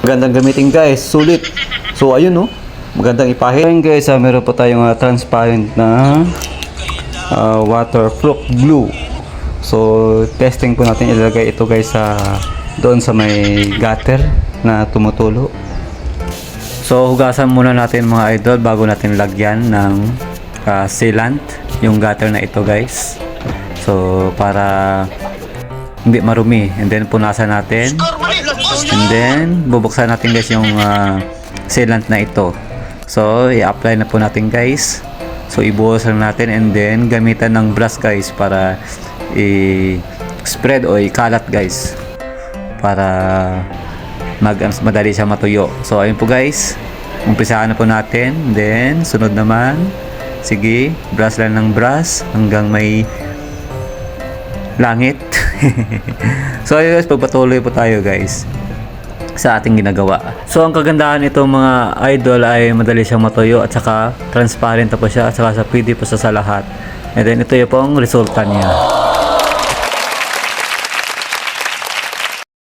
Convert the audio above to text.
Magandang gamitin guys, sulit. So ayun no, magandang ipahid. Ayun guys, meron pa tayong transparent na waterproof glue. So testing po natin ilagay ito guys sa doon sa may gutter na tumutulo. So hugasan muna natin mga idol bago natin lagyan ng sealant yung gutter na ito guys. So para hindi marumi, and then punasan natin, and then bubuksan natin guys yung sealant na ito. So i-apply na po natin guys. So ibuhos lang natin, and then gamitan ng brush guys para i-spread o ikalat guys para madali siya matuyo. So ayun po guys, umpisahan na po natin, then sunod naman, sige, brush lang ng brush hanggang may langit. So ayun guys, pagpatuloy po tayo guys sa ating ginagawa. So ang kagandahan nito mga idol ay madali siyang matuyo, at saka transparent na po siya, at saka sa pwede po sa lahat. And then ito yung pong resulta niya.